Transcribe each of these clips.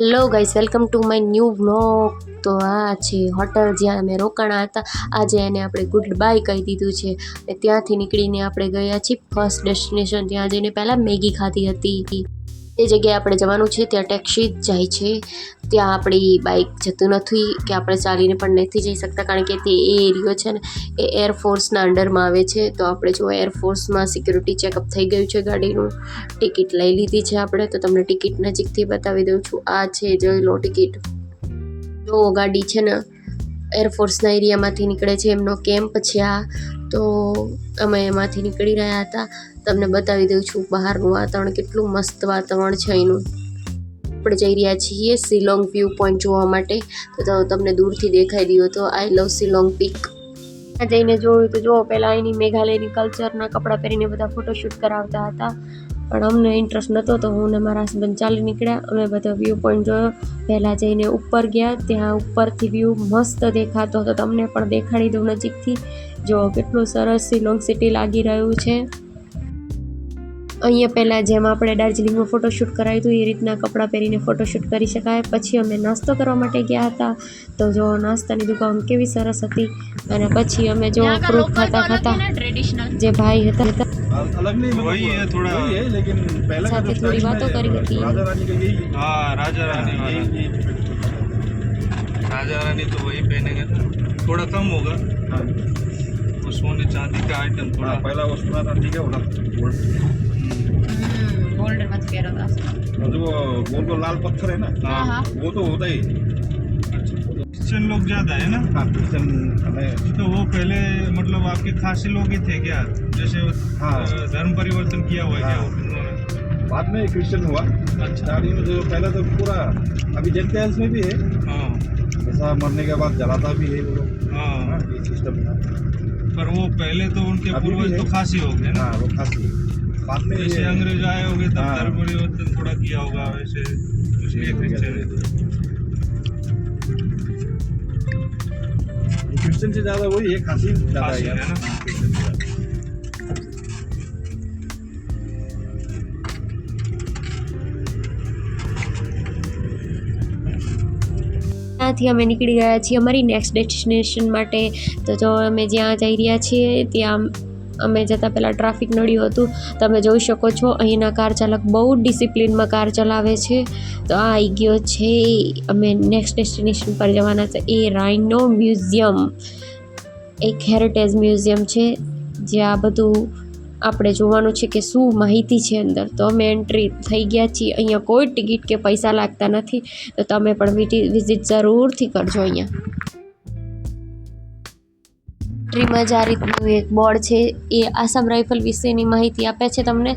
Hello guys, welcome to my new vlog. તો આ છે હોટલ જ્યાં અમે રોકાણા હતા. આજે એને આપણે ગુડ બાય કહી દીધું છે. ત્યાંથી નીકળીને આપણે ગયા છીએ ફર્સ્ટ ડેસ્ટિનેશન. ત્યાં જઈને પહેલાં મેગી ખાધી હતી. એ જગ્યાએ આપણે જવાનું છે, ત્યાં ટેક્સી જ જાય છે. ત્યાં આપણી બાઇક જતું નથી કે આપણે ચાલીને પણ નથી જઈ શકતા, કારણ કે તે એ એરિયો છે ને એ એરફોર્સના અંડરમાં આવે છે. તો આપણે જો એરફોર્સમાં સિક્યુરિટી ચેકઅપ થઈ ગયું છે ગાડીનું. ટિકિટ લઈ લીધી છે આપણે. તો તમને ટિકિટ નજીકથી બતાવી દઉં છું. આ છે, જોઈ લો ટિકિટ. જો ગાડી છે ને એરફોર્સના એરિયામાંથી નીકળે છે, એમનો કેમ્પ છે આ. તો અમે એમાંથી નીકળી રહ્યા હતા. તમને બતાવી દઉં છું બહારનું વાતાવરણ, કેટલું મસ્ત વાતાવરણ છે અહીંનું. આપણે જઈ રહ્યા છીએ શિલોંગ વ્યૂ પોઈન્ટ જોવા માટે. તો તમને દૂરથી દેખાઈ દીધો તો આઈ લવ શિલોંગ પીક. ત્યાં જઈને જોયું તો જો પહેલાં અહીંની મેઘાલયની કલ્ચરના કપડાં પહેરીને બધા ફોટોશૂટ કરાવતા હતા, પણ અમને ઇન્ટરેસ્ટ નહોતો તો હું ને મારા હસબન્ડ ચાલી નીકળ્યા. અમે બધો વ્યૂ પોઈન્ટ જોયો. પહેલાં જઈને ઉપર ગયા, ત્યાં ઉપરથી વ્યૂ મસ્ત દેખાતો હતો. તમને પણ દેખાડી દઉં નજીકથી. જો કેટલું સરસ શિલોંગ સિટી લાગી રહ્યું છે. અહીંયા પહેલાં જેમ આપણે દાર્જિલિંગમાં ફોટોશૂટ કરાવ્યું હતું એ રીતના કપડાં પહેરીને ફોટોશૂટ કરી શકાય. પછી અમે નાસ્તો કરવા માટે ગયા હતા. તો જો નાસ્તાની દુકાન કેવી સરસ હતી. અને પછી અમે જો ફ્રૂટ ખાતા જે ભાઈ હતા अलग नहीं वही है थोड़ा वही है लेकिन पहले સાથે થોડી વાતો કરી હતી. राजा रानी का यही हाँ राजा रानी वाला राजा रानी तो वही पहनेंगे ना, थोड़ा कम होगा हाँ। वो सोने चांदी का आइटम थोड़ा पहला वो सोना था ठीक है वो गोल्ड ગોલ્ડન માં પહેરો और जो वो गोल गोल लाल पत्थर है ना हाँ वो तो होता ही क्रिश्चियन लोग ज्यादा है ना हाँ क्रिश्चियन हमें तो वो पहले मतलब आपके खासी लोग ही थे क्या, जैसे हाँ धर्म परिवर्तन किया हुआ है क्या उन्होंने? बाद में क्रिश्चियन हुआ अच्छा। स्टार्टिंग में जो पहले तो पूरा अभी जेंटाइल्स में भी है हाँ, ऐसा मरने के बाद जलाता भी है वो लोग हाँ ये सिस्टम था। पर वो पहले तो उनके पूर्वज तो खासी हो गए ना हाँ, वो खासी बाद में जैसे अंग्रेज आए होंगे तब धर्म परिवर्तन थोड़ा किया होगा वैसे, इसलिए क्रिश्चियन से ज़्यादा वही है, खासी ज़्यादा है ना। ત્યાંથી અમે નીકળી ગયા છીએ અમારી નેક્સ્ટ ડેસ્ટિનેશન માટે. તો જો અમે જ્યાં જઈ રહ્યા છીએ ત્યાં અમે જતાં પહેલાં ટ્રાફિક નડ્યું હતું. તમે જોઈ શકો છો અહીંના કાર ચાલક બહુ ડિસિપ્લિનમાં કાર ચલાવે છે. તો આ આવી ગયો છે, અમે નેક્સ્ટ ડેસ્ટિનેશન પર જવાના છે. એ રાઇનો મ્યુઝિયમ એક હેરિટેજ મ્યુઝિયમ છે, જ્યાં બધું આપણે જોવાનું છે કે શું માહિતી છે અંદર. તો અમે એન્ટ્રી થઈ ગયા છીએ. અહીંયા કોઈ ટિકિટ કે પૈસા લાગતા નથી. તો તમે પણ વિઝિટ જરૂરથી કરજો. અહીંયા એન્ટ્રીમાં જ આ રીતનું એક બોર્ડ છે, એ આસામ રાઇફલ વિશેની માહિતી આપે છે તમને.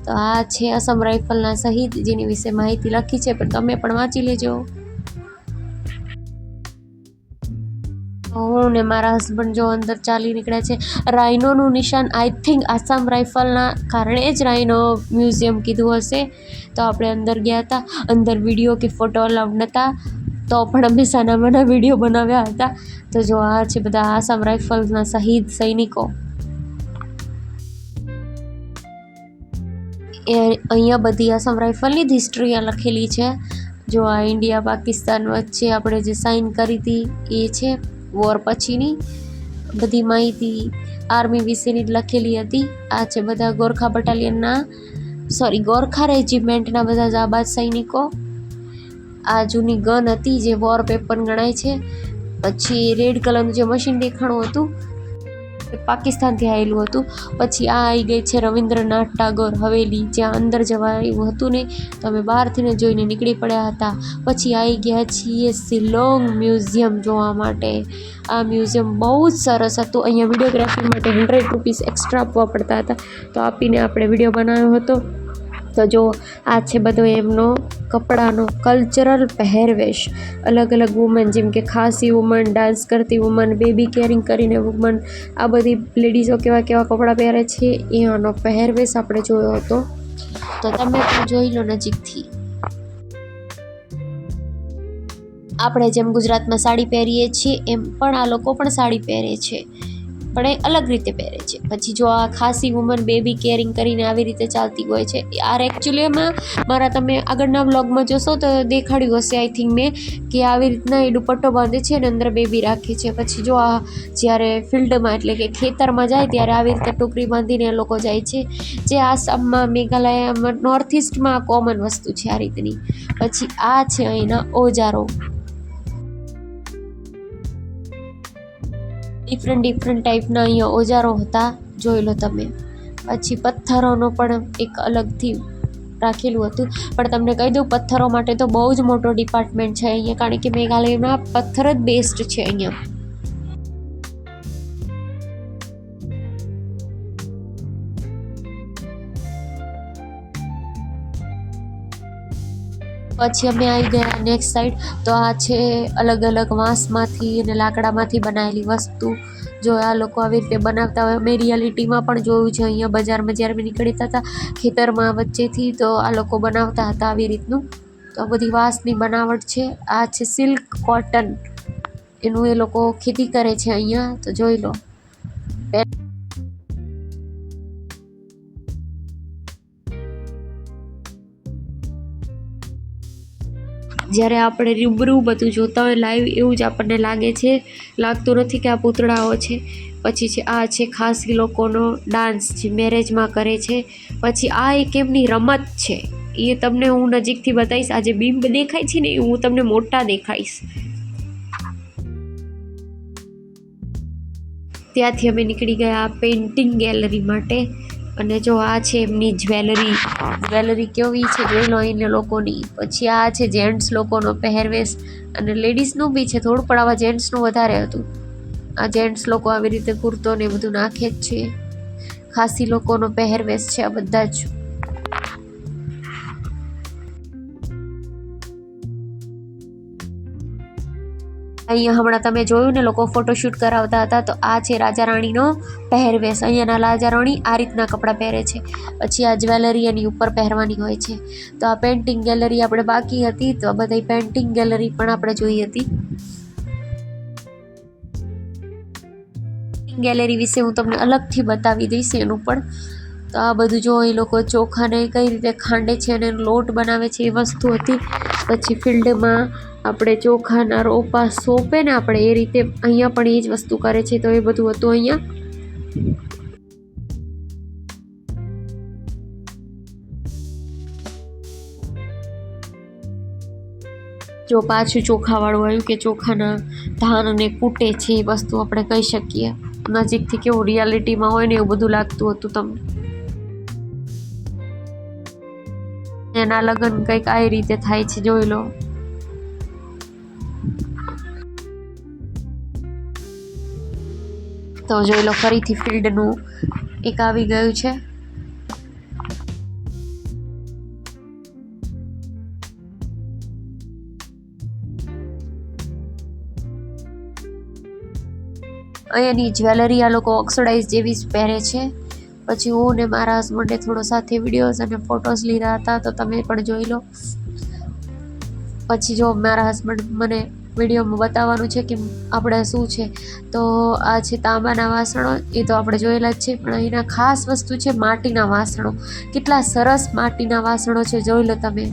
તો આ છે આસામ રાઇફલના શહીદ, જેની વિશે માહિતી લખી છે, પણ તમે પણ વાંચી લેજો. હું ને મારા હસબન્ડ જો અંદર ચાલી નીકળ્યા છે. રાઇનોનું નિશાન આઈ થિંક આસામ રાઇફલના કારણે જ રાઇનો મ્યુઝિયમ કીધું હશે. તો આપણે અંદર ગયા હતા. અંદર વિડીયો કે ફોટો અલાઉડ નહોતા, તો પણ અમે સાનામાના વિડીયો બનાવ્યા હતા. તો જો આ છે બધા આસામ રાઇફલના શહીદ સૈનિકો. એ અહીંયા બધી આસામ રાઇફલની જ હિસ્ટ્રી લખેલી છે. જો આ ઇન્ડિયા પાકિસ્તાન વચ્ચે આપણે જે સાઇન કરી હતી એ છે, વોર પછીની બધી માહિતી આર્મી વિશેની જ લખેલી હતી. આ છે બધા ગોરખા બટાલિયનના ગોરખા રેજિમેન્ટના બધા જાબાઝ સૈનિકો. આ જૂની ગન હતી જે વોર વેપન ગણાય છે. પછી રેડ કલરનું જે મશીન દેખાણું હતું એ પાકિસ્તાનથી આવેલું હતું. પછી આ આવી ગઈ છે રવિન્દ્રનાથ ટાગોર હવેલી, જ્યાં અંદર જવા એવું હતું નહીં, તો અમે બહારથી જોઈને નીકળી પડ્યા હતા. પછી આવી ગયા છીએ શિલોંગ મ્યુઝિયમ જોવા માટે. આ મ્યુઝિયમ બહુ જ સરસ હતું. અહીંયા વિડીયોગ્રાફી માટે 100 રૂપીસ એક્સ્ટ્રા આપવા પડતા હતા, તો આપીને આપણે વિડીયો બનાવ્યો હતો. તો જો આ છે બધો એમનો કપડાનો કલ્ચરલ પહેરવેશ. અલગ અલગ વુમન, જેમ કે ખાસી વુમન, ડાન્સ કરતી વુમન, બેબી કેરિંગ કરીને વુમન, આ બધી લેડીઝો કેવા કેવા કપડાં પહેરે છે એ આનો પહેરવેશ આપણે જોયો હતો. તો તમે પણ જોઈ લો નજીકથી. આપણે જેમ ગુજરાતમાં સાડી પહેરીએ છીએ એમ પણ આ લોકો પણ સાડી પહેરે છે. પણ એ અલગ રીતે પહેરે છે. પછી જો આ ખાસી વુમન બેબી કેરિંગ કરીને આવી રીતે ચાલતી હોય છે. આ એકચ્યુઅલીમાં મારા તમે આગળના વ્લોગમાં જોશો તો દેખાડ્યું હશે આઈ થિંક મેં કે આવી રીતના એ દુપટ્ટો બાંધે છે અને અંદર બેબી રાખે છે. પછી જો આ જ્યારે ફિલ્ડમાં એટલે કે ખેતરમાં જાય ત્યારે આવી રીતે ટોકરી બાંધીને એ લોકો જાય છે, જે આસામમાં, મેઘાલયમાં, નોર્થ ઇસ્ટમાં કોમન વસ્તુ છે આ રીતની. પછી આ છે અહીંના ઓજારો, ડિફરન્ટ ટાઈપના અહીંયા ઓજારો હતા, જોઈ લો તમે. પછી પથ્થરોનો પણ એક અલગથી રાખેલું હતું, પણ તમને કહી દઉં પથ્થરો માટે તો બહુ જ મોટો ડિપાર્ટમેન્ટ છે અહીંયા, કારણ કે મેઘાલયમાં પથ્થર જ બેસ્ટ છે અહીંયા. પછી અમે આવી ગયા નેક્સ્ટ સાઈડ, તો આ છે અલગ અલગ વાંસમાંથી અને લાકડામાંથી બનાવેલી વસ્તુ. જો આ લોકો આવી રીતે બનાવતા હોય, અમે રિયાલિટીમાં પણ જોયું છે અહીંયા બજારમાં જ્યારે અમે નીકળતા હતા ખેતરમાં વચ્ચેથી, તો આ લોકો બનાવતા હતા આવી રીતનું. તો આ બધી વાંસની બનાવટ છે. આ છે સિલ્ક કોટન, એનું એ લોકો ખેતી કરે છે અહીંયા, તો જોઈ લો. જ્યારે આપણે રૂબરૂ બધું જોતા હોય લાઈવ, એવું જ આપણને લાગે છે, લાગતું નથી કે આ પૂતળાઓ છે. પછી છે આ છે ખાસી લોકોનો ડાન્સ, જે મેરેજમાં કરે છે. પછી આ એક એમની રમત છે, એ તમને હું નજીકથી બતાવીશ. આ જે બિંબ દેખાય છે ને એ હું તમને મોટા દેખાઈશ. ત્યાંથી અમે નીકળી ગયા પેઇન્ટિંગ ગેલેરી માટે. અને જો આ છે એમની જ્વેલરી કેવી છે જોઈ લો એને લોકોની. પછી આ છે જેન્ટ્સ લોકોનો પહેરવેશ, અને લેડીઝનું બી છે થોડું, પણ આવા જેન્ટ્સનું વધારે હતું. આ જેન્ટ્સ લોકો આવી રીતે કુર્તો ને બધું નાખે જ છે. ખાસી લોકોનો પહેરવેશ છે આ બધા જ. અહીંયા હમણાં તમે જોયું ને લોકો ફોટોશૂટ કરાવતા હતા, તો આ છે રાજા રાણીનો પહેરવેશ. અહીંયાના રાજા રાણી આ રીતના કપડાં પહેરે છે. પછી આ જ્વેલરી એની ઉપર પહેરવાની હોય છે. તો આ પેઇન્ટિંગ ગેલેરી આપણે બાકી હતી, તો આ બધી પેઇન્ટિંગ ગેલેરી પણ આપણે જોઈ હતી. ગેલેરી વિશે હું તમને અલગથી બતાવી દઈશ એનું પણ. તો આ બધું જો એ લોકો ચોખાને કઈ રીતે ખાંડે છે અને લોટ બનાવે છે એ વસ્તુ હતી. પછી ફિલ્ડમાં આપણે ચોખાના રોપા સોંપે ને આપણે, એ રીતે અહીંયા પણ એ જ વસ્તુ કરે છે, તો એ બધું હતું અહીંયા. જો પાછું ચોખાવાળું આવ્યું કે ચોખાના ધાનને કૂટે છે, એ વસ્તુ આપણે કહી શકીએ. નજીકથી કેવું રિયાલિટીમાં હોય ને એવું બધું લાગતું હતું તમને. એના લગ્ન કંઈક આ રીતે થાય છે, જોઈ લો. તો જોઈ લો ફરીથી ફિલ્ડનું એક આવી ગયું છે. અહીંયાની જ્વેલરી આ લોકો ઓક્સિડાઇઝ જેવી જ પહેરે છે. પછી હું ને મારા હસબન્ડે થોડો સાથે વિડીયોઝ અને ફોટોઝ લીધા હતા, તો તમે પણ જોઈ લો. પછી જો મારા હસબન્ડ મને વિડીયોમાં બતાવવાનું છે કે આપણે શું છે, તો આ છે તાંબાના વાસણો, એ તો આપણે જોયેલા જ છે. પણ અહીંના ખાસ વસ્તુ છે માટીના વાસણો. કેટલા સરસ માટીના વાસણો છે, જોઈ લો તમે.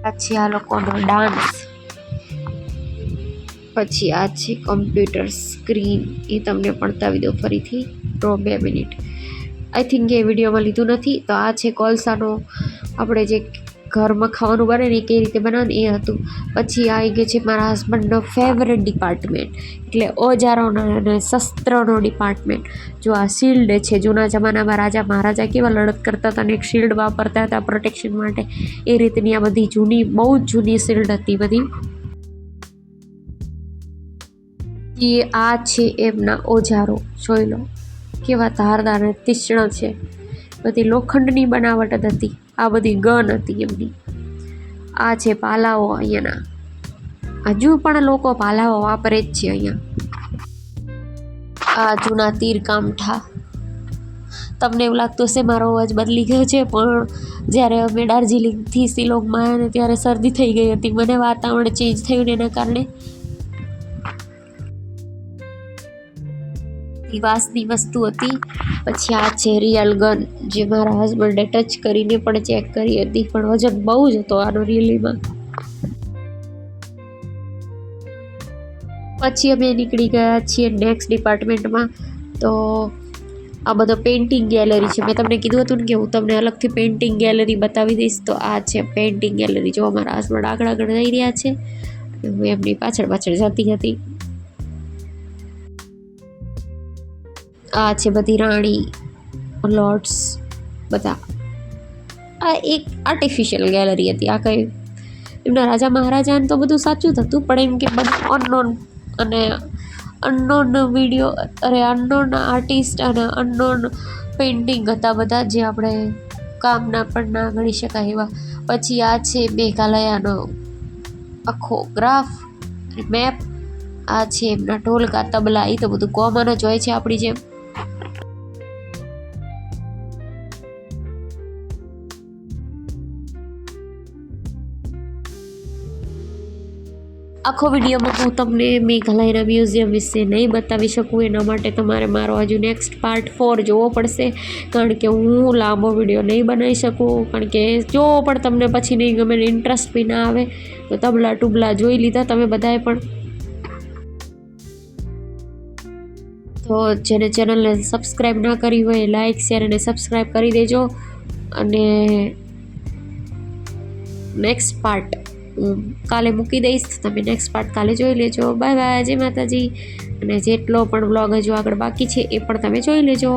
પછી આ લોકોનો ડાન્સ. પછી આ છે કમ્પ્યુટર સ્ક્રીન, એ તમને પણ બતાવી દઉં ફરીથી. 2 મિનિટ, આઈ થિંક એ વિડીયોમાં લીધું નથી. તો આ છે કોલસાનો, આપણે જે ઘરમાં ખાવાનું બને ને કઈ રીતે બનાવે એ હતું. પછી આવી ગયું છે મારા હસબન્ડનો ફેવરેટ ડિપાર્ટમેન્ટ, એટલે ઓજારોનો અને શસ્ત્રનો ડિપાર્ટમેન્ટ. જો આ શિલ્ડ છે, જૂના જમાનામાં રાજા મહારાજા કેવા લડત કરતા હતા અને એક શિલ્ડ વાપરતા હતા પ્રોટેક્શન માટે, એ રીતની આ બધી જૂની, બહુ જ જૂની શિલ્ડ હતી બધી. આ છે એમના ઓજારો, જોઈ લો કેવા ધારદાર અને તીક્ષ્ણ છે. બધી લોખંડની બનાવટ જ હતી. આ બધી ગન હતી એમની. આ છે પાલાઓ અહીંયાના, હજુ પણ લોકો પાલાઓ વાપરે જ છે અહીંયા. આ જૂના તીર કામઠા. તમને એવું લાગતું હશે મારો અવાજ બદલી ગયો છે, પણ જ્યારે અમે દાર્જિલિંગથી શિલોંગમાં આવ્યા ને ત્યારે શરદી થઈ ગઈ હતી મને, વાતાવરણ ચેન્જ થયું ને એના કારણે. વાસની વસ્તુ હતી. પછી આ છે રિયલ ગન, જે મારા હસબન્ડે ટચ કરીને પણ ચેક કરી હતી, પણ વજન બહુ જ હતો આનો રિયલીમાં. પછી અમે નીકળી ગયા છીએ નેક્સ્ટ ડિપાર્ટમેન્ટમાં. તો આ બધો પેઇન્ટિંગ ગેલેરી છે. મેં તમને કીધું હતું ને કે હું તમને અલગથી પેઇન્ટિંગ ગેલેરી બતાવી દઈશ. તો આ છે પેઇન્ટિંગ ગેલેરી. જો અમારા હસબન્ડ આગળ જઈ રહ્યા છે, હું એમની પાછળ જતી હતી. આ છે બધી રાણી લોર્ડ્સ બધા. આ એક આર્ટિફિશિયલ ગેલેરી હતી. આ કંઈ એમના રાજા મહારાજાને તો બધું સાચું જ હતું, પણ એમ કે બધું અનનોન અને અનનોન વિડીયો અનનોન આર્ટિસ્ટ અને અનનોન પેઇન્ટિંગ હતા બધા, જે આપણે કામના પણ ના ગણી શકાય એવા. પછી આ છે મેઘાલયાનો આખો ગ્રાફ મેપ. આ છે એમના ઢોલકા તબલા, એ તો બધું કોમન જ હોય છે આપણી જેમ. આખો વિડીયોમાં હું તમને મેઘાલયના મ્યુઝિયમ વિશે નહીં બતાવી શકું, એના માટે તમારે મારો હજુ નેક્સ્ટ પાર્ટ 4 જોવો પડશે, કારણ કે હું લાંબો વિડીયો નહીં બનાવી શકું, કારણ કે જોવો પણ તમને પછી નહીં ગમે, ઇન્ટરેસ્ટ બી ના આવે. તો તબલા ટુબલા જોઈ લીધા તમે બધાએ પણ. તો જેને ચેનલને સબસ્ક્રાઈબ ના કરી હોય લાઈક શેર અને સબસ્ક્રાઈબ કરી દેજો. અને નેક્સ્ટ પાર્ટ હું કાલે મૂકી દઈશ, તમે નેક્સ્ટ પાર્ટ કાલે જોઈ લેજો. બાય બાય, જય માતાજી. અને જેટલો પણ વ્લોગ હજુ આગળ બાકી છે એ પણ તમે જોઈ લેજો.